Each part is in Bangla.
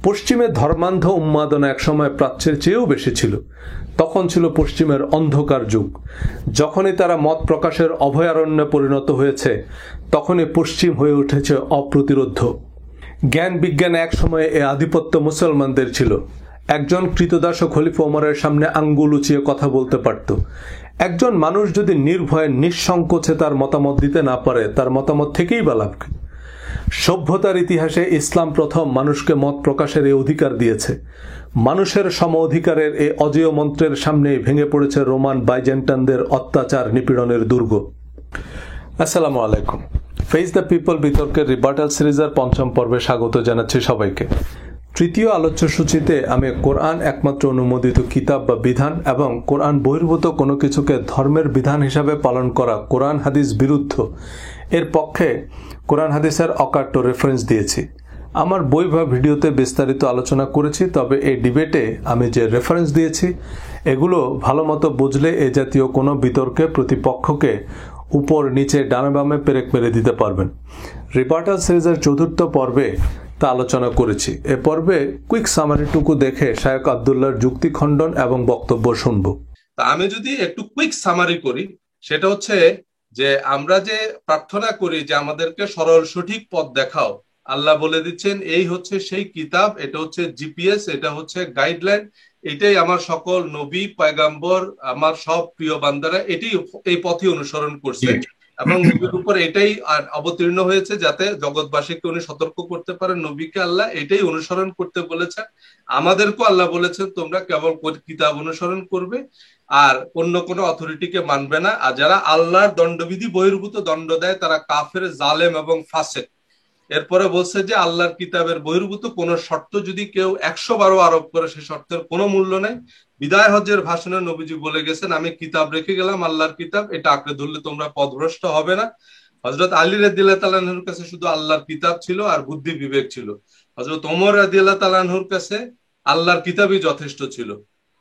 পশ্চিমে ধর্মান্ধ উন্মাদনা একসময় প্রাচ্যের চেয়েও বেশি ছিল। তখন ছিল পশ্চিমের অন্ধকার যুগ। যখনই তারা মত প্রকাশের অভয়ারণ্যে পরিণত হয়েছে, তখনই পশ্চিম হয়ে উঠেছে অপ্রতিরোধ্য। জ্ঞান বিজ্ঞানে একসময়ে এ আধিপত্য মুসলমানদের ছিল। একজন কৃতদাস খলিফা ওমরের সামনে আঙ্গুল উঁচিয়ে কথা বলতে পারত। একজন মানুষ যদি নির্ভয়ে নিঃসংকোচে তার মতামত দিতে না পারে, তার মতামত থেকেই বা লাভ কি? সভ্যতার ইতিহাসে ইসলাম প্রথম মানুষকে মত প্রকাশের এই অধিকার দিয়েছে। মানুষের সম অধিকারের এই অজেয় মন্ত্রের সামনেই ভেঙে পড়েছে রোমান বাইজেন্টানদের অত্যাচার নিপীড়নের দুর্গ। আসসালামু আলাইকুম। ফেস দ্য পিপল বিতর্কের রিবার্টাল সিরিজের পঞ্চম পর্বে স্বাগত জানাচ্ছি সবাইকে। তৃতীয় আলোচ্য সূচিতে আমি কোরআন একমাত্র অনুমোদিত কিতাব বা বিধান এবং কোরআন বহির্ভূত কোনো কিছুকে ধর্মের বিধান হিসাবে পালন করা কোরআন হাদিস বিরুদ্ধ এর পক্ষে কোরআন হাদিসের অকাট্য রেফারেন্স দিয়েছি। আমার বই বা ভিডিওতে বিস্তারিত আলোচনা করেছি, তবে এই ডিবেটে আমি যে রেফারেন্স দিয়েছি এগুলো ভালো মতো বুঝলে এ জাতীয় কোনো বিতর্কে প্রতিপক্ষকে উপর নিচে ডানে বামে পেরেক মেরে দিতে পারবেন। রিবার্টাল সিরিজের চতুর্থ পর্বে তা আলোচনা করেছি। এ পর্বে কুইক সামারিটুকু দেখে শায়খ আব্দুল্লাহর যুক্তি খণ্ডন এবং বক্তব্য শুনব। আমি যদি একটু কুইক সামারি করি, সেটা হচ্ছে যে আমরা যে প্রার্থনা করি যে আমাদেরকে সরল সঠিক পথ দেখাও, আল্লাহ বলে দিচ্ছেন এই হচ্ছে সেই কিতাব, এটা হচ্ছে জিপিএস, এটা হচ্ছে গাইডলাইন, এটাই আমার সকল নবী পয়গাম্বর আমার সব প্রিয় বান্দারা এই পথই অনুসরণ করছে এবং নবীর উপর এটাই অবতীর্ণ হয়েছে যাতে জগৎবাসীকে উনি সতর্ক করতে পারেন। নবীকে আল্লাহ এটাই অনুসরণ করতে বলেছেন, আমাদেরকেও আল্লাহ বলেছেন তোমরা কেবল কিতাব অনুসরণ করবে আর অন্য কোনো অথরিটিকে মানবে না। আর যারা আল্লাহর দণ্ডবিধি বহির্ভূত দণ্ড দেয় তারা কাফের, জালেম এবং ফাসেক। এরপরে বলছে যে আল্লাহর কিতাবের বহির্ভূত কোন শর্ত যদি কেউ 112 আরোপ করে, সেই শর্তের কোনো মূল্য নেই। বিদায় হজ্জের ভাষণে নবীজি বলে গেছেন আমি কিতাব রেখে গেলাম, আল্লাহর কিতাব, এটা আঁকড়ে ধরলে তোমরা পথভ্রষ্ট হবে না। হযরত আলী রাদিয়াল্লাহু তাআলা আনহুর কাছে শুধু আল্লাহর কিতাব ছিল আর বুদ্ধি বিবেক ছিল। হযরত ওমর রাদিয়াল্লাহু তাআলা আনহুর কাছে আল্লাহর কিতাবই যথেষ্ট ছিল।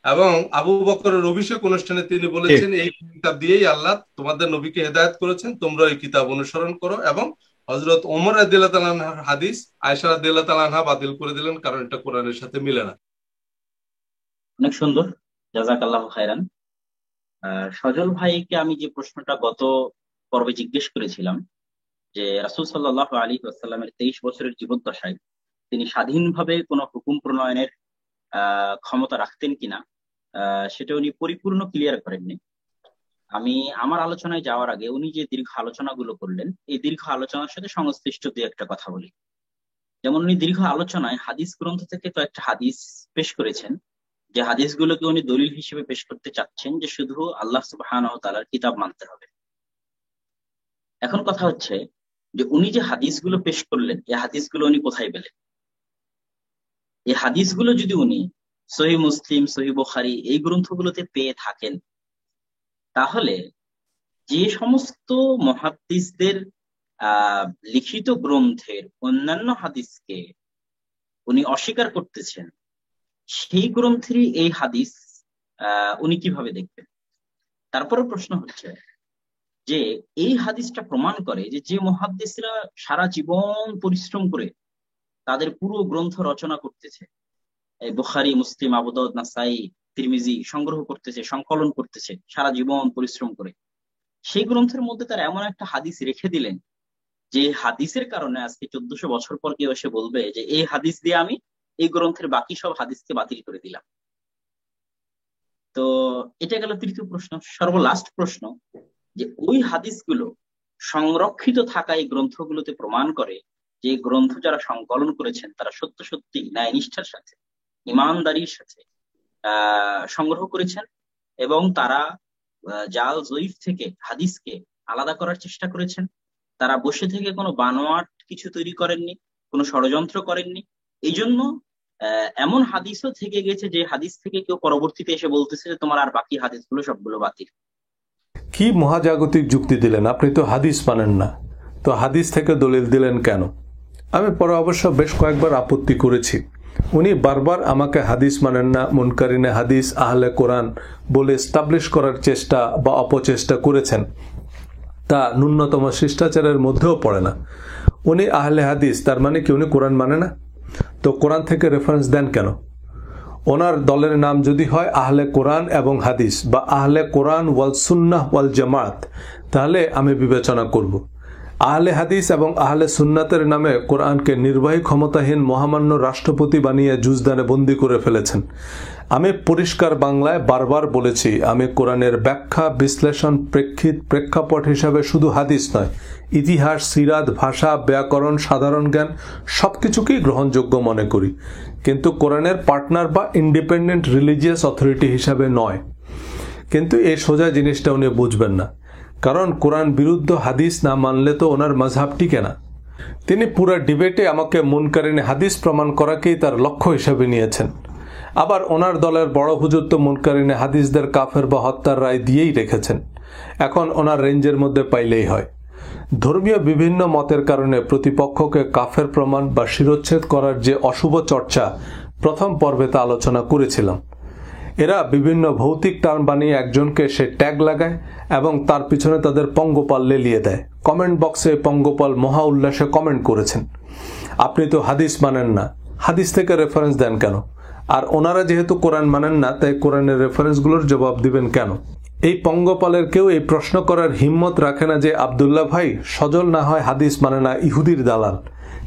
এবং আবু বকরের অভিষেক অনুষ্ঠানে তিনি বলেছেন এই কিতাব দিয়েই আল্লাহ তোমাদের নবীকে হেদায়েত করেছেন, তোমরা এই কিতাব অনুসরণ করো। এবং হযরত ওমর রাদিয়াল্লাহু তাআলা আনহার হাদিস আয়েশা রাদিয়াল্লাহু তাআলা আনহা বাতিল করে দিলেন, কারণ এটা কোরআনের সাথে মিলে না। অনেক সুন্দর, জাযাকাল্লাহু খায়রান। সজল ভাইকে আমি যে প্রশ্নটা গত পর্বে জিজ্ঞেস করেছিলাম যে রাসূল সাল্লাল্লাহু আলাইহি ওয়াসাল্লামের 23 বছরের জীবদ্দশায় তিনি স্বাধীনভাবে কোনো হুকুম প্রণয়নের ক্ষমতা রাখতেন কিনা, সেটা উনি পরিপূর্ণ ক্লিয়ার করেননি। আমি আমার আলোচনায় যাওয়ার আগে উনি যে দীর্ঘ আলোচনাগুলো করলেন, এই দীর্ঘ আলোচনার সাথে সংশ্লিষ্ট দুই একটা কথা বলি। যেমন উনি দীর্ঘ আলোচনায় হাদিস গ্রন্থ থেকে তো একটা হাদিস পেশ করেছেন, যে হাদিসগুলোকে উনি দলিল হিসেবে পেশ করতে চাচ্ছেন যে শুধু আল্লাহ সুবহানাহু ওয়া তাআলার কিতাব মানতে হবে। এখন কথা হচ্ছে যে উনি যে হাদিসগুলো পেশ করলেন, এই হাদিসগুলো উনি কোথায় পেলেন? এই হাদিসগুলো যদি উনি সহিহ মুসলিম, সহিহ বুখারী এই গ্রন্থগুলোতে পেয়ে থাকেন, তাহলে যে সমস্ত মুহাদ্দিসদের লিখিত গ্রন্থের অন্যান্য হাদিসকে উনি অস্বীকার করতেছেন, সেই গ্রন্থেরই এই হাদিস উনি কিভাবে দেখবেন? তারপরে প্রশ্ন হচ্ছে যে এই হাদিসটা প্রমাণ করে যে যে মুহাদ্দিসরা সারা জীবন পরিশ্রম করে তাদের পুরো গ্রন্থ রচনা করতেছে, এই বুখারী, মুসলিম, আবু দাউদ, নাসাই, তিরমিজি সংগ্রহ করতেছে, সংকলন করতেছে সারা জীবন পরিশ্রম করে, সেই গ্রন্থের মধ্যে তারা এমন একটা হাদিস রেখে দিলেন যে হাদিসের কারণে আজকে 1400 বছর পর কেউ এসে বলবে যে এই হাদিস দিয়ে আমি এই গ্রন্থের বাকি সব হাদিসকে বাতিল করে দিলাম। তো এটা গেল তৃতীয় প্রশ্ন। সর্বলাস্ট প্রশ্ন, যে ওই হাদিসগুলো সংরক্ষিত থাকা এই গ্রন্থগুলোতে প্রমাণ করে যে গ্রন্থ যারা সংকলন করেছেন তারা সত্য সত্যি ন্যায় নিষ্ঠার সাথে, ইমানদারির সাথে সংগ্রহ করেছেন এবং তারা জাল জয়ীফ থেকে হাদিসকে আলাদা করার চেষ্টা করেছেন। তারা বসে থেকে কোনো বানোয়াট কিছু তৈরি করেননি, কোনো ষড়যন্ত্র করেননি। এই জন্য এমন হাদিসও থেকে গেছে যে হাদিস থেকে কেউ পরবর্তীতে এসে বলতেছে যে তোমার আর বাকি হাদিসগুলো সবগুলো বাতিল। কি মহাজাগতিক যুক্তি দিলেন? আপনি তো হাদিস মানেন না, তো হাদিস থেকে দলিল দিলেন কেন? আমি পরে অবশ্য বেশ কয়েকবার আপত্তি করেছি। উনি বারবার আমাকে হাদিস মানেন না, মুনকারিনে হাদিস, আহলে কোরআন বলে এস্টাবলিশ করার চেষ্টা বা অপচেষ্টা করেছেন। তা ন্যূনতম শিষ্টাচারের মধ্যেও পড়ে না। উনি আহলে হাদিস, তার মানে কি উনি কোরআন মানে না? তো কোরআন থেকে রেফারেন্স দেন কেন? ওনার দলের নাম যদি হয় আহলে কোরআন এবং হাদিস বা আহলে কোরআন ওয়াল সুন্নাহ ওয়াল জামাত, তাহলে আমি বিবেচনা করব। আহলে হাদিস এবং আহলে সুন্নাতের নামে কোরআনকে নির্বাহী ক্ষমতাহীন মহামান্য রাষ্ট্রপতি বানিয়ে জুজদানে বন্দি করে ফেলেছেন। আমি পরিষ্কার বাংলায় বারবার বলেছি, আমি কোরআনের ব্যাখ্যা, বিশ্লেষণ, প্রেক্ষাপট হিসাবে শুধু হাদিস নয়, ইতিহাস, সিরাত, ভাষা, ব্যাকরণ, সাধারণ জ্ঞান সবকিছুকেই গ্রহণযোগ্য মনে করি, কিন্তু কোরআনের পার্টনার বা ইন্ডিপেন্ডেন্ট রিলিজিয়াস অথরিটি হিসাবে নয়। কিন্তু এই সোজা জিনিসটা উনি বুঝবেন না, কারণ কোরআন বিরুদ্ধ হাদিস না মানলে তো ওনার মাযহাব টিকে না। তিনি পুরো ডিবেটে আমাকে মুনকারিনে হাদিস প্রমাণ করাকেই তার লক্ষ্য হিসেবে নিয়েছেন। আবার ওনার দলের বড় হুজুর তো মুনকারিনে হাদিসদের কাফের বা হত্যার রায় দিয়েই রেখেছেন। এখন ওনার রেঞ্জের মধ্যে পাইলেই হয়। ধর্মীয় বিভিন্ন মতের কারণে প্রতিপক্ষকে কাফের প্রমাণ বা শিরোচ্ছেদ করার যে অশুভ চর্চা প্রথম পর্বে তা আলোচনা করেছিলাম। এরা বিভিন্ন ভৌতিক টার্ম বানিয়ে একজনকে সে ট্যাগ লাগায় এবং তার পিছনে তাদের পঙ্গপাল লেলিয়ে দেয়। কমেন্ট বক্সে পঙ্গপাল মহা উল্লাসে কমেন্ট করেছেন, আপনি তো হাদিস মানেন না, হাদিস থেকে রেফারেন্স দেন কেন? আর ওনারা যেহেতু কোরআন মানেন না, তাই কোরআনের রেফারেন্সগুলোর জবাব দিবেন কেন? এই পঙ্গপালের কেউ এই প্রশ্ন করার হিম্মত রাখে না যে আব্দুল্লাহ ভাই, সজল না হয় হাদিস মানে না, ইহুদির দালাল,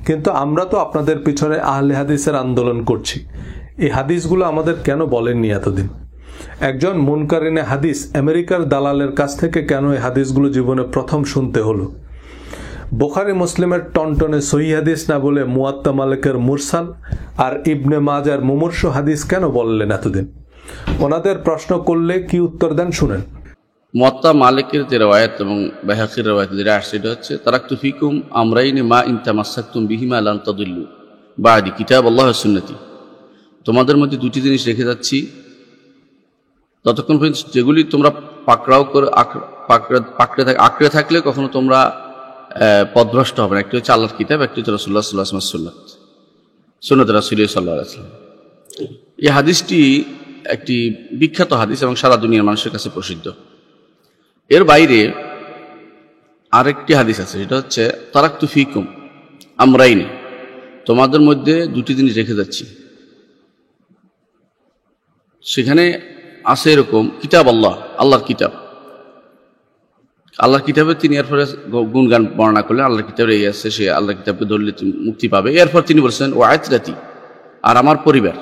কিন্তু আমরা তো আপনাদের পিছনে আহলে হাদিসের আন্দোলন করছি। এই হাদিসগুলো আমাদের কেন বলেননি এতদিন? একজন মুনকারিনে হাদিস আমেরিকার দালালের কাছ থেকে কেন এই হাদিসগুলো জীবনে প্রথম শুনতে হলো? বুখারী মুসলিমের টনটনে সহিহ হাদিস না বলে মুয়াত্তা মালিকের মুরসাল আর ইবনে মাজার মুমূর্ষু হাদিস কেন বললেন এতদিন? ওনাদের প্রশ্ন করলে কি উত্তর দেন শুনেন। মুয়াত্তা মালিকের যে রওয়ায়াত এবং বাইহাকির রওয়ায়াত যেটা আসছে, এটা হচ্ছে তারাকতু ফিকুম আমরাইনি মা ইন তামাসসাকতুম বিহিমা লান তাদিল্লু বাদি কিতাবাল্লাহ ওয়া সুন্নতি। তোমাদের মধ্যে দুটি জিনিস রেখে যাচ্ছি, ততক্ষণ পর্যন্ত যেগুলি তোমরা পাকড়াও করে আঁকড়ে থাকলে কখনো তোমরা পথভ্রষ্ট হবে না। একটি হচ্ছে আল্লাহর কিতাব, একটি হচ্ছে রাসূলুল্লাহ সাল্লাল্লাহু আলাইহি ওয়াসাল্লাম সুন্নাত রাসূল সাল্লাল্লাহু আলাইহি ওয়াসাল্লাম। এই হাদিসটি একটি বিখ্যাত হাদিস এবং সারা দুনিয়ার মানুষের কাছে প্রসিদ্ধ। এর বাইরে আরেকটি হাদিস আছে, সেটা হচ্ছে তারাকতু ফিকুম আমরাইনি, তোমাদের মধ্যে দুটি জিনিস রেখে যাচ্ছি। সেখানে আছে এরকম কিতাব আল্লাহ, আল্লাহর কিতাব। আল্লাহর কিতাবে তিনি এরপরে গুণগান বর্ণনা করলেন, আল্লাহর কিতাবে এই আছে, সে আল্লাহর কিতাবকে ধরলে তুমি মুক্তি পাবে। এরপর তিনি বলছেন ও আয়াতরাতি, আর আমার পরিবার।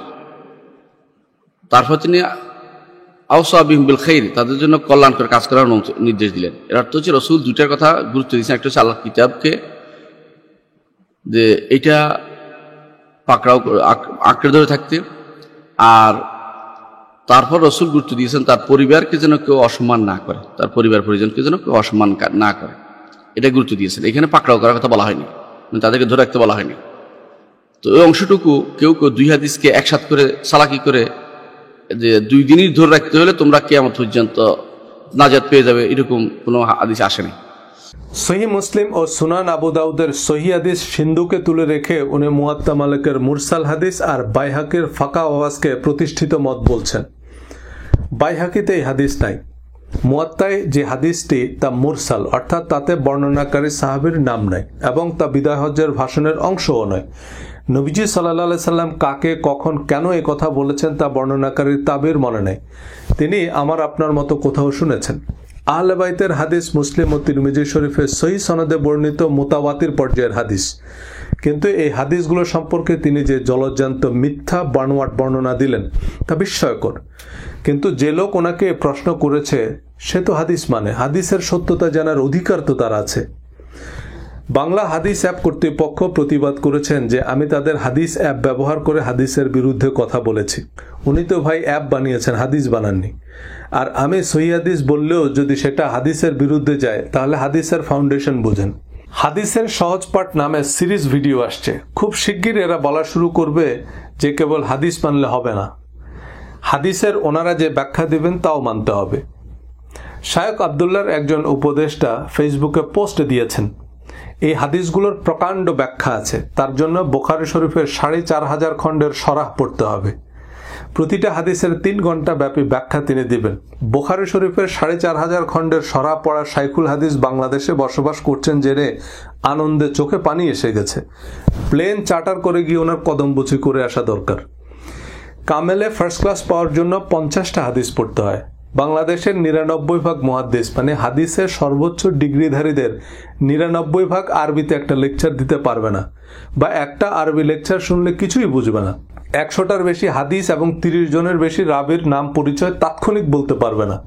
তারপর তিনি আওসা বিহিম বিল খাইর, তাদের জন্য কল্যাণকর কাজ করার নির্দেশ দিলেন। এর অর্থ হচ্ছে রসুল দুইটার কথা গুরুত্ব দিয়েছেন। একটা হচ্ছে আল্লাহর কিতাবকে, যে এইটা পাকড়াও আঁকড়ে ধরে থাকতে, আর তারপর রসুল গুরুত্ব দিয়েছেন তার পরিবারকে যেন কেউ অসম্মান না করে, তার পরিবার পরিজনকে যেন কেউ অসম্মান না করে, এটা গুরুত্ব দিয়েছেন। এখানে পাকড়াও করার কথা বলা হয়নি, তাদেরকে ধরে রাখতে বলা হয়নি। তো ওই অংশটুকু কেউ কেউ দুই হাদিসকে একসাথ করে চালাকি করে, যে দুই দিনই ধরে রাখতে হলে তোমরা কিয়ামত পর্যন্ত নাজাত পেয়ে যাবে, এরকম কোনো হাদিস আসেনি। সহিহ মুসলিম ও সুনান আবু দাউদের সহিহ হাদিস সিন্ধুকে তুলে রেখে উনি মুয়াত্তা মালিকের মুরসাল হাদিস আর বাইহাকির ফাঁকা আওয়াজকে প্রতিষ্ঠিত মত বলছেন। বাইহাকিতে এই হাদিস নাই। মুয়াত্তায় যে হাদিসটি তা মুরসাল, অর্থাৎ তাতে বর্ণনাকারী সাহাবীর নাম নাই এবং তা বিদায় হজ্জের ভাষণের অংশও নয়। নবীজি সাল্লাল্লাহু আলাইহি সাল্লাম কাকে কখন কেন এই কথা বলেছেন তা বর্ণনাকারীর তাবির মনে নেই। তিনি আমার আপনার মতো কোথাও শুনেছেন। আহলে বাইতের হাদিস মুসলিম ও তিরমিজি শরীফে সহিহ সনদে বর্ণিত মুতাওয়াতির পর্যায়ের হাদিস, কিন্তু এই হাদিসগুলো সম্পর্কে তিনি যে জলজ্জান্ত মিথ্যা বানোয়াট বর্ণনা দিলেন তা বিস্ময়কর। কিন্তু যে লোক ওনাকে প্রশ্ন করেছে সে তো হাদিস মানে, হাদিসের সত্যতা জানার অধিকার তো তার আছে। বাংলা হাদিস অ্যাপ কর্তৃপক্ষ প্রতিবাদ করেছেন যে আমি তাদের হাদিস অ্যাপ ব্যবহার করে হাদিসের বিরুদ্ধে কথা বলেছি। উনি তো ভাই অ্যাপ বানিয়েছেন, হাদিস বানাননি। আর আমি সহিহ হাদিস বললেও যদি সেটা হাদিসের বিরুদ্ধে যায় তাহলে হাদিসের ফাউন্ডেশন বোঝেন। হাদিসের সহজ পাঠ নামে সিরিজ ভিডিও আসছে, খুব শিগগির এরা বলা শুরু করবে যে কেবল হাদিস মানলে হবে না, হাদিসের ওনারা যে ব্যাখ্যা দিবেন তাও মানতে হবে। শায়খ আব্দুল্লাহর একজন উপদেষ্টা ফেসবুকে পোস্ট দিয়েছেন, এই হাদিসগুলোর প্রকাণ্ড ব্যাখ্যা আছে, তার জন্য বুখারী শরীফের ৪৫০০ খণ্ডের শরাহ পড়তে হবে। প্রতিটা হাদিসের 3 ঘন্টা ব্যাপী ব্যাখ্যা তিনি দিবেন। বুখারী শরীফের 4500 খণ্ডের সরা পড়া শাইখুল হাদিস বাংলাদেশে বসবাস করছেন জেনে আনন্দে চোখে পানি এসে গেছে। প্লেন চার্টার করে গিয়ে ওনার কদমবুচি করে আসা দরকার। কামেলে ফার্স্ট ক্লাস পাওয়ার জন্য 50টা হাদিস পড়তে হয়। বাংলাদেশের 99% মুহাদ্দিস মানে হাদিসের সর্বোচ্চ ডিগ্রিধারীদের 99% আরবিতে একটা লেকচার দিতে পারবে না, বা একটা আরবি লেকচার শুনলে কিছুই বুঝবে না। 100টার বেশি হাদিস এবং 30 জনের বেশি রাবির নাম পরিচয় তাৎক্ষণিক বলতে পারবে না,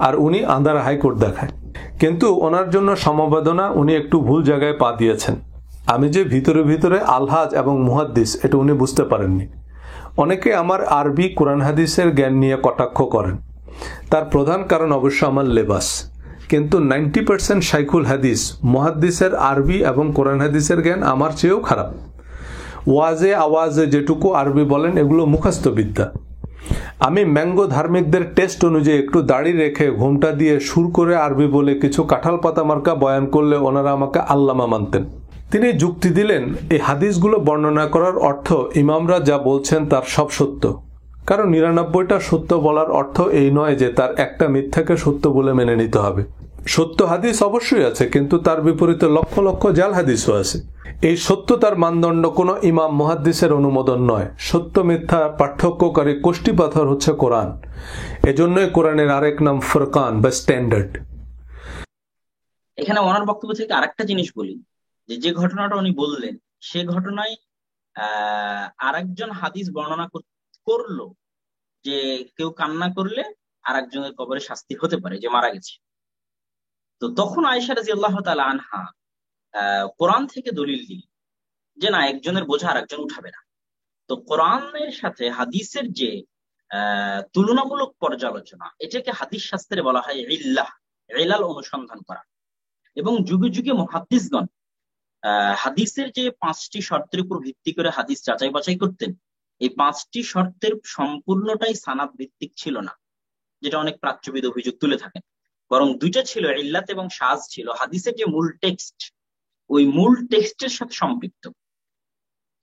আর উনি আন্ধার হাইকোর্ট দেখায়। কিন্তু ওনার জন্য সমবেদনা, উনি একটু ভুল জায়গায় পা দিয়েছেন। আমি যে ভিতরে ভিতরে আলহাজ এবং মুহাদ্দিস এটা উনি বুঝতে পারেননি। অনেকে আমার আরবি কোরআন হাদিসের জ্ঞান নিয়ে কটাক্ষ করেন, তার প্রধান কারণ অবশ্য আমার লেবাস। কিন্তু 90% শাইখুল হাদিস মুহাদ্দিসের আরবি এবং কোরআন হাদিসের জ্ঞান আমার চেয়েও খারাপ। ওয়াজে আওয়াজে যেটুকু আরবি বলেন এগুলো মুখস্থ বিদ্যা। আমি ম্যাঙ্গো ধার্মিকদের টেস্ট অনুযায়ী একটু দাড়ি রেখে ঘোমটা দিয়ে সুর করে আরবি বলে কিছু কাঁঠাল পাতা মার্কা বয়ান করলে ওনারা আমাকে আল্লামা মানতেন। তিনি যুক্তি দিলেন এই হাদিসগুলো বর্ণনা করার অর্থ ইমামরা যা বলছেন তার সব সত্য, কারণ 99টা সত্য বলার অর্থ এই নয় যে তার একটা মিথ্যাকে সত্য বলে মেনে নিতে হবে। সত্য হাদিস অবশ্যই আছে, কিন্তু তার বিপরীতে লক্ষ লক্ষ জাল হাদিসও আছে। এই সত্যতার মানদণ্ড কোনো ইমাম মুহাদ্দিসের অনুমোদন নয়। সত্য মিথ্যা পার্থক্যকারী কোষ্ঠী পাথর হচ্ছে কোরআন। এজন্যই কোরআনের আরেক নাম ফুরকান বা স্ট্যান্ডার্ড। এখানে ওনার বক্তব্য থেকে আরেকটা জিনিস বলি, যে ঘটনাটা উনি বললেন সে ঘটনায় আরেকজন হাদিস বর্ণনা করলো যে কেউ কান্না করলে আরেকজনের কবরে শাস্তি হতে পারে, যে মারা গেছে। তো তখন আয়েশা রাদিয়াল্লাহু তাআলা আনহা কোরআন থেকে দলিল দিল যে না, একজনের বোঝা আরেকজন উঠাবে না। তো কোরআনের সাথে হাদিসের যে তুলনামূলক পর্যালোচনা, এটাকে হাদিস শাস্ত্রে বলা হয় ইলাল অনুসন্ধান করা। এবং যুগে যুগে মুহাদ্দিসগণ হাদিসের যে 5টি শর্তের উপর ভিত্তি করে হাদিস যাচাই বাছাই করতেন, এই 5টি শর্তের সম্পূর্ণটাই সানাদ ভিত্তিক ছিল না, যেটা অনেক প্রাচ্যবিদ অভিযোগ তুলে থাকেন। বরং 2টা ছিল, ইল্লাত এবং শাজ ছিল। হাদিসের যে মূল টেক্সট, ওই মূল টেক্সটের সাথে সম্পৃক্ত।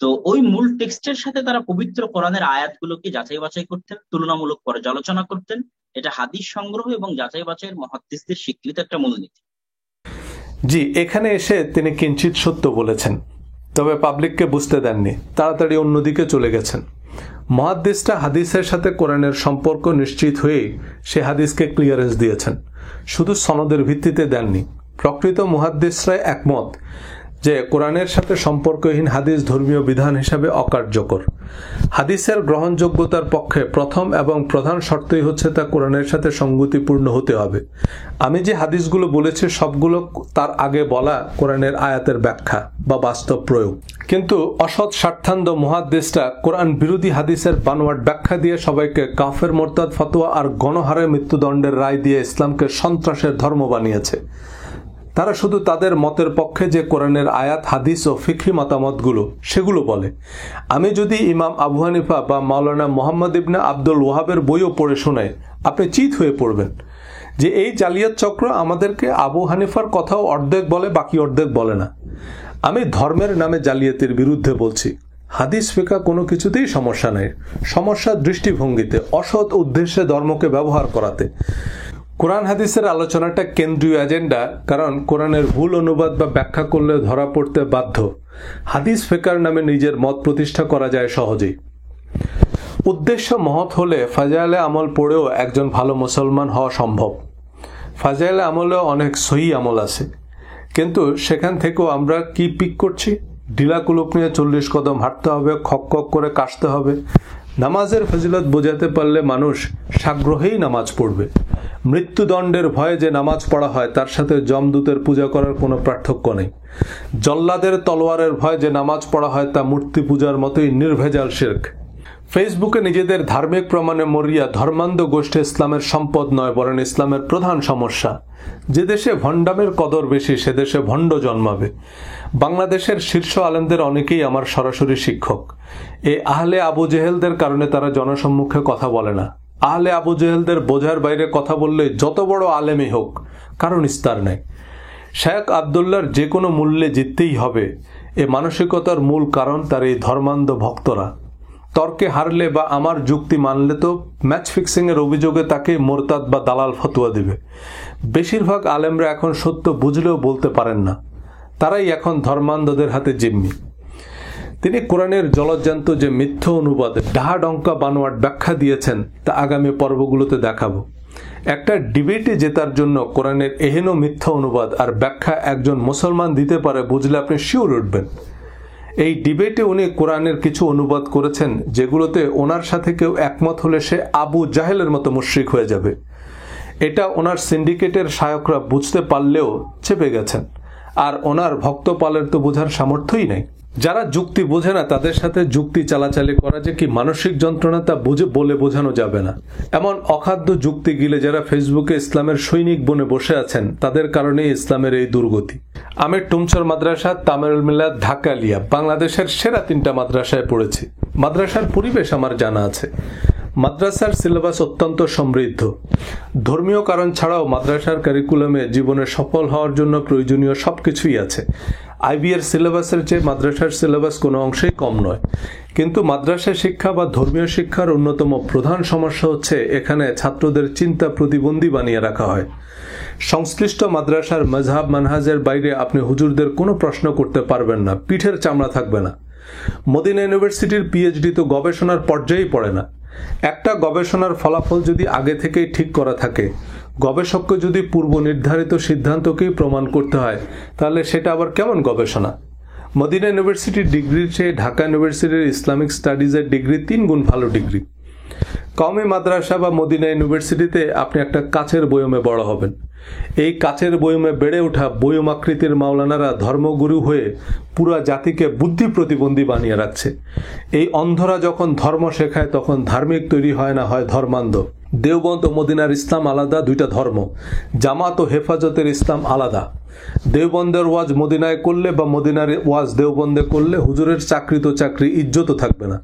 তো ওই মূল টেক্সটের সাথে তারা পবিত্র কোরআনের আয়াতগুলোকে যাচাই বাছাই করতেন, তুলনামূলক পর্যালোচনা করতেন। এটা হাদিস সংগ্রহ এবং যাচাই বাছাইয়ের মুহাদ্দিসদের স্বীকৃত একটা মূলনীতি। জি, এখানে এসে তিনি কিঞ্চিত সত্য বলেছেন, তবে পাবলিককে বুঝতে দেননি, তাড়াতাড়ি অন্যদিকে চলে গেছেন। মুহাদ্দিসরা হাদিসের সাথে কোরআনের সম্পর্ক নিশ্চিত হয়েই সে হাদিসকে ক্লিয়ারেন্স দিয়েছেন, শুধু সনদের ভিত্তিতে দেননি। প্রকৃত মুহাদ্দিসরা একমত যে কোরআনের সাথে সম্পর্কহীন হাদিস ধর্মীয় বিধান হিসাবে অকার্যকর। হাদিসের গ্রহণযোগ্যতার পক্ষে প্রথম এবং প্রধান শর্তই হচ্ছে তা কোরআনের সাথে সঙ্গতিপূর্ণ হতে হবে। আমি যে হাদিসগুলো বলেছি সবগুলো তার আগে বলা কোরআনের আয়াতের ব্যাখ্যা বা বাস্তব প্রয়োগ। কিন্তু অসৎ স্বার্থান্ধ মুহাদ্দিসরা কোরআন বিরোধী হাদিসের বানোয়াট ব্যাখ্যা দিয়ে সবাইকে কাফের, মোরতাদ, ফতোয়া আর গণহারে মৃত্যুদণ্ডের রায় দিয়ে ইসলামকে সন্ত্রাসের ধর্ম বানিয়েছে। তারা শুধু তাদের মতের পক্ষে যে কোরআনের আয়াত, হাদিস ও ফিকহি মতামতগুলো সেগুলো বলে। আমি যদি ইমাম আবু হানিফা বা মাওলানা মুহাম্মদ ইবনে আব্দুল ওয়াহাবের বইও পড়ে শোনাই, আপনি চিত হয়ে পড়বেন যে এই জালিয়াত চক্র আমাদেরকে আবু হানিফার কথাও অর্ধেক বলে, বাকি অর্ধেক বলে না। আমি ধর্মের নামে জালিয়াতের বিরুদ্ধে বলছি। হাদিস ফিকা কোনো কিছুতেই সমস্যা নেই, সমস্যা দৃষ্টিভঙ্গিতে, অসৎ উদ্দেশ্যে ধর্মকে ব্যবহার করাতে। কোরআন হাদিসের আলোচনাটা কেন্দ্রীয় এজেন্ডা, কারণ কোরআনের ভুল অনুবাদ বা ব্যাখ্যা করলে ধরা পড়তে বাধ্য। হাদিস ফিকার নামে নিজের মত প্রতিষ্ঠা করা যায় সহজেই। উদ্দেশ্য মহৎ হলে ফাজাইলে আমল পড়েও একজন ভালো মুসলমান হওয়া সম্ভব। ফাজাইলে আমলেও অনেক সহি আমল আছে, কিন্তু সেখান থেকেও আমরা কি পিক করছি? ঢিলা কুলুপ নিয়ে 40 কদম হাঁটতে হবে, খক খক করে কাশতে হবে। নামাজের ফজিলত বোঝাতে পারলে মানুষ সাগ্রহেই নামাজ পড়বে। মৃত্যুদণ্ডের ভয়ে যে নামাজ পড়া হয় তার সাথে যমদূতের পূজা করার কোনো পার্থক্য নেই। জল্লাদের তলোয়ারের ভয়ে যে নামাজ পড়া হয় তা মূর্তি পূজার মতোই নির্ভেজাল শিরক। ফেসবুকে নিজেদের ধার্মিক প্রমাণে মরিয়া ধর্মান্ধ গোষ্ঠী ইসলামের সম্পদ নয়, বরং ইসলামের প্রধান সমস্যা। যে দেশে ভণ্ডামের কদর বেশি সে দেশে ভণ্ড জন্মাবে। বাংলাদেশের শীর্ষ আলেমদের অনেকেই আমার সরাসরি শিক্ষক। এই আহলে আবু জেহেলদের কারণে তারা জনসম্মুখে কথা বলে না। আহলে আবু জেহেলদের বোঝার বাইরে কথা বললে যত বড় আলেমই হোক কারণ ইস্তার নেই। শেখ আবদুল্লাহর যে কোনো মূল্যে জিততেই হবে, এ মানসিকতার মূল কারণ তার এই ধর্মান্ধ ভক্তরা। তর্কে হারলে বা আমার যুক্তি মানলে তো ম্যাচ ফিক্সিংয়ের অভিযোগে তাকে মোরতাদ বা দালাল ফতোয়া দিবে। বেশিরভাগ আলেমরা এখন সত্য বুঝলেও বলতে পারেন না, তারাই এখন ধর্মান্ধদের হাতে জিম্মি। তিনি কোরআনের জলজ্জান্ত যে মিথ্যা অনুবাদ ডাহা ডঙ্কা বানোয়াট ব্যাখ্যা দিয়েছেন তা আগামী পর্বগুলোতে দেখাবো। একটা ডিবেটে জেতার জন্য কোরআনের এহেন মিথ্যা অনুবাদ আর ব্যাখ্যা একজন মুসলমান দিতে পারে বুঝলে আপনি শিওর উঠবেন। এই ডিবেটে উনি কোরআনের কিছু অনুবাদ করেছেন যেগুলোতে ওনার সাথে কেউ একমত হলে সে আবু জাহেলের মতো মুশরিক হয়ে যাবে। এটা ওনার সিন্ডিকেটের শায়করা বুঝতে পারলেও চেপে গেছেন, আর ওনার ভক্তপালের তো বোঝার সামর্থ্যই নাই। যারা যুক্তি বোঝে না তাদের সাথে যুক্তি চালাচালি করা যে কি মানসিক যন্ত্রণা তা বুঝে বলে বোঝানো যাবে না। এমন অখাদ্য যুক্তি গিলে যারা ফেসবুকে ইসলামের সৈনিক বনে বসে আছেন তাদের কারণেই ইসলামের এই দুর্গতি। আমির টুমচর মাদ্রাসা, তামিরুল মিল্লাত, ঢাকা আলিয়া বাংলাদেশের সেরা 3টা মাদ্রাসায় পড়েছি। মাদ্রাসার পরিবেশ আমার জানা আছে। মাদ্রাসার সিলেবাস অত্যন্ত সমৃদ্ধ। ধর্মীয় কারণ ছাড়াও মাদ্রাসার কারিকুলামে জীবনে সফল হওয়ার জন্য প্রয়োজনীয় সবকিছুই আছে। আইবিএর সিলেবাসের চেয়ে মাদ্রাসার সিলেবাস কোনো অংশেই কম নয়। কিন্তু মাদ্রাসা শিক্ষা বা ধর্মীয় শিক্ষার অন্যতম প্রধান সমস্যা হচ্ছে এখানে ছাত্রদের চিন্তা প্রতিবন্ধী বানিয়ে রাখা হয়। সংশ্লিষ্ট মাদ্রাসার মজহাব মানহাজের বাইরে আপনি হুজুরদের কোনো প্রশ্ন করতে পারবেন না, পিঠের চামড়া থাকবে না। মদিনা ইউনিভার্সিটির পিএইচডি তো গবেষণার পর্যায়েই পড়ে না। একটা গবেষণার ফলাফল যদি আগে থেকেই ঠিক করা থাকে, গবেষককে যদি পূর্ব নির্ধারিত সিদ্ধান্তকেই প্রমাণ করতে হয়, তাহলে সেটা আবার কেমন গবেষণা? মদিনা ইউনিভার্সিটির ডিগ্রির চেয়ে ঢাকা ইউনিভার্সিটির ইসলামিক স্টাডিজের ডিগ্রি 3 গুণ ভালো ডিগ্রি। কওমি মাদ্রাসা বা মদিনা ইউনিভার্সিটিতে আপনি একটা কাচের বয়মে বড় হবেন। এই কাচের বয়মে বেড়ে ওঠা বয়ম আকৃতির মাওলানারা ধর্মগুরু হয়ে পুরা জাতিকে বুদ্ধি প্রতিবন্ধী বানিয়ে রাখছে। এই অন্ধরা যখন ধর্ম শেখায় তখন ধার্মিক তৈরি হয় না, হয় ধর্মান্ধ। দেওবন্দ ও মদিনার ইসলাম আলাদা, 2টা ধর্ম। জামাত ও হেফাজতের ইসলাম আলাদা। দেওবন্দের ওয়াজ মদিনায় করলে বা মদিনার ওয়াজ দেওবন্দে করলে হুজুরের চাকরি তো চাকরি, ইজ্জতও থাকবে না।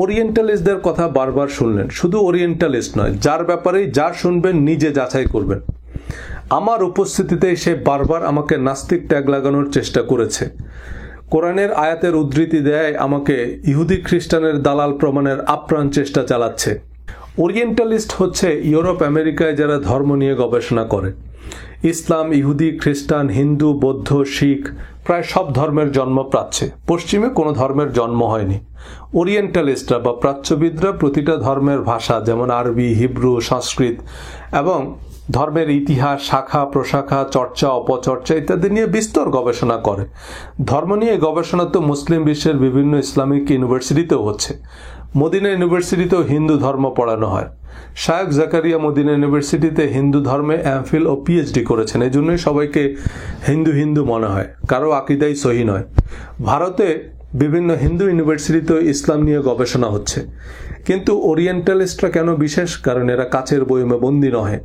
ওরিয়েন্টালিস্টদের কথা বারবার শুনলেন। শুধু ওরিয়েন্টালিস্ট নয়, যার ব্যাপারেই যা শুনবেন নিজে যাচাই করবেন। আমার উপস্থিতিতে সে বারবার আমাকে নাস্তিক ট্যাগ লাগানোর চেষ্টা করেছে। কোরআনের আয়াতের উদ্ধৃতি দেয় আমাকে ইহুদি খ্রিস্টানের দালাল প্রমাণের আপ্রাণ চেষ্টা চালাচ্ছে। ওরিয়েন্টালিস্ট হচ্ছে ইউরোপ আমেরিকায় যারা ধর্ম নিয়ে গবেষণা করে। ইসলাম, ইহুদি, খ্রিস্টান, হিন্দু, বৌদ্ধ, শিখ প্রায় সব ধর্মের জন্ম প্রাচ্যে। পশ্চিমে কোনো ধর্মের জন্ম হয়নি। ওরিয়েন্টালিস্টরা বা প্রাচ্যবিদরা প্রতিটা ধর্মের ভাষা যেমন আরবি, হিব্রু, সংস্কৃত এবং ধর্মের ইতিহাস, শাখা প্রশাখা, চর্চা অপচর্চা ইত্যাদি নিয়ে বিস্তর গবেষণা করে। ধর্ম নিয়ে গবেষণা তো মুসলিম বিশ্বের বিভিন্ন ইসলামিক ইউনিভার্সিটিতেও হচ্ছে। মদিনা ইউনিভার্সিটিতেও হিন্দু ধর্ম পড়ানো হয়। শায়খ জাকারিয়া মদিনা ইউনিভার্সিটিতে হিন্দু ধর্মে এমফিল ও পিএইচডি করেছেন। এই জন্যই সবাইকে হিন্দু হিন্দু মনে হয়, কারো আকিদাই সহি নয়। ভারতে বিভিন্ন হিন্দু ইউনিভার্সিটিতেও ইসলাম নিয়ে গবেষণা হচ্ছে। কিন্তু ওরিয়েন্টালিস্টরা কেন বিশেষ? কারণ এরা কাচের বয়মে বন্দী নহে।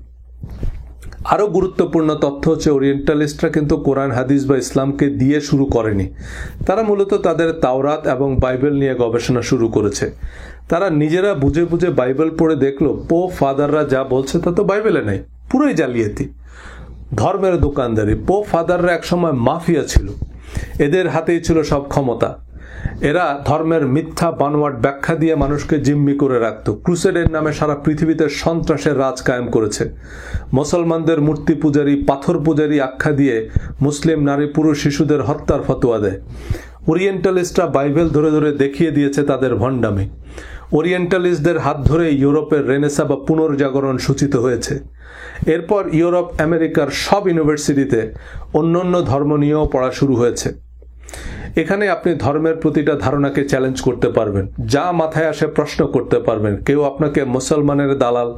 আরও গুরুত্বপূর্ণ তথ্য হচ্ছে ওরিয়েন্টালিস্টরা কিন্তু কোরআন হাদিস বা ইসলামকে দিয়ে শুরু করেনি। তারা মূলত তাদের তাওরাত এবং বাইবেল নিয়ে গবেষণা শুরু করেছে। তারা নিজেরা বুঝে বুঝে বাইবেল পড়ে দেখলো পোপ ফাদাররা যা বলছে তা তো বাইবেলে নেই, পুরোই জালিয়াতি, ধর্মের দোকানদারি। পোপ ফাদাররা একসময় মাফিয়া ছিল, এদের হাতেই ছিল সব ক্ষমতা। এরা ধর্মের মিথ্যা বানোয়াট ব্যাখ্যা দিয়ে মানুষকে জিম্মি করে রাখত। ক্রুসেডের নামে সারা পৃথিবীতে সন্ত্রাসের রাজ কায়েম করেছে। মুসলমানদের মূর্তি পূজারী, পাথর পূজারী আখ্যা দিয়ে মুসলিম নারী পুরুষ শিশুদের হত্যার ফতোয়া দেয়। ওরিয়েন্টালিস্টরা বাইবেল ধরে ধরে দেখিয়ে দিয়েছে তাদের ভণ্ডামি। ওরিয়েন্টালিস্টদের হাত ধরে ইউরোপের রেনেসা বা পুনর্জাগরণ সূচিত হয়েছে। এরপর ইউরোপ আমেরিকার সব ইউনিভার্সিটিতে অন্যান্য ধর্ম নিয়েও পড়া শুরু হয়েছে। এখানে আপনি ধর্মের প্রতিটা ধারণাকে চ্যালেঞ্জ করতে পারবেন, যা মাথায় আসে প্রশ্ন করতে পারবেন। কেউ আপনাকে মুসলমানের দালাল,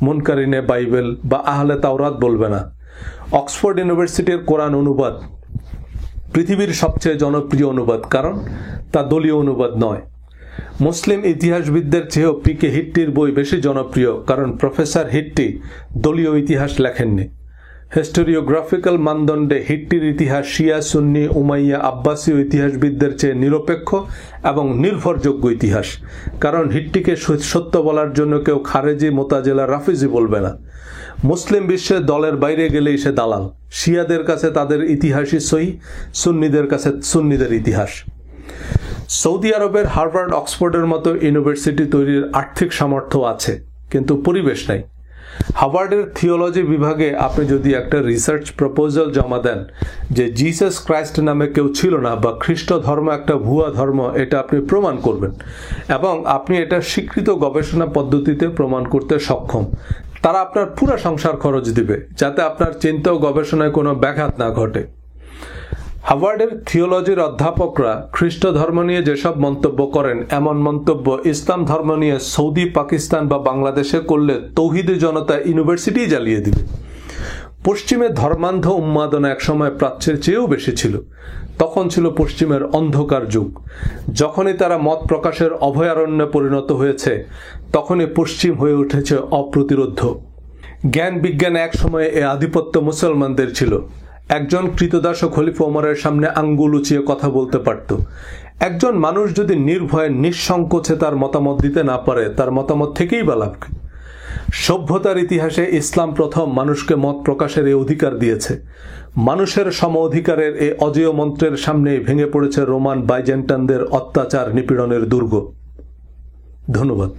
মুনকারিনে বাইবেল বা আহলে তাওরাত বলবে না। অক্সফোর্ড ইউনিভার্সিটির কোরআন অনুবাদ পৃথিবীর সবচেয়ে জনপ্রিয় অনুবাদ, কারণ তা দলীয় অনুবাদ নয়। মুসলিম ইতিহাসবিদদের চেয়েও পিকে হিট্টির বই বেশি জনপ্রিয়, কারণ প্রফেসর হিট্টি দলীয় ইতিহাস লেখেননি। হিস্টোরিওগ্রাফিক্যাল মানদণ্ডে হিট্টির ইতিহাস শিয়া, সুন্নি, উমাইয়া, আব্বাসীয় ইতিহাসবিদদের চেয়ে নিরপেক্ষ এবং নির্ভরযোগ্য ইতিহাস। কারণ হিট্টিকে সত্য বলার জন্য কেউ খারেজি, মোতাজেলা, রাফিজি বলবে না। মুসলিম বিশ্বে দলের বাইরে গেলেই সে দালাল। শিয়াদের কাছে তাদের ইতিহাসই সহি, সুন্নিদের কাছে সুন্নিদের ইতিহাস। সৌদি আরবের হার্ভার্ড অক্সফোর্ডের মতো ইউনিভার্সিটি তৈরির আর্থিক সামর্থ্য আছে, কিন্তু পরিবেশ নাই। হার্ভার্ডের থিওলজি বিভাগে আপনি যদি একটা রিসার্চ প্রপোজাল জমা দেন যে জিসাস ক্রাইস্ট নামে কেউ ছিল না বা খ্রিস্ট ধর্ম একটা ভুয়া ধর্ম, এটা আপনি প্রমাণ করবেন এবং আপনি এটা স্বীকৃত গবেষণা পদ্ধতিতে প্রমাণ করতে সক্ষম, তারা আপনার পুরো সংসার খরচ দিবে যাতে আপনার চিন্তা ও গবেষণায় কোনো ব্যাঘাত না ঘটে। হার্ভার্ডের থিওলজির অধ্যাপকরা খ্রিস্ট ধর্ম নিয়ে যেসব মন্তব্য করেন, এমন মন্তব্য ইসলাম ধর্ম নিয়ে সৌদি, পাকিস্তান বা বাংলাদেশে করলে তৌহিদি জনতা ইউনিভার্সিটি জ্বালিয়ে দিবে। পশ্চিমে ধর্মান্ধ উন্মাদনা একসময় প্রাচ্যের চেয়েও বেশি ছিল। তখন ছিল পশ্চিমের অন্ধকার যুগ। যখনই তারা মত প্রকাশের অভয়ারণ্যে পরিণত হয়েছে, তখনই পশ্চিম হয়ে উঠেছে অপ্রতিরোধ্য। জ্ঞান বিজ্ঞানে এক সময়ে এ আধিপত্য মুসলমানদের ছিল। একজন কৃতদাস ও খলিফা ওমরের সামনে আঙ্গুল উঁচিয়ে কথা বলতে পারত। একজন মানুষ যদি নির্ভয়ে নিঃসংকোচে তার মতামত দিতে না পারে, তার মতামত থেকেই বা লাভ কি? সভ্যতার ইতিহাসে ইসলাম প্রথম মানুষকে মত প্রকাশের এই অধিকার দিয়েছে। মানুষের সম অধিকারের এই অজেয় মন্ত্রের সামনেই ভেঙে পড়েছে রোমান বাইজেন্টানদের অত্যাচার নিপীড়নের দুর্গ। ধন্যবাদ।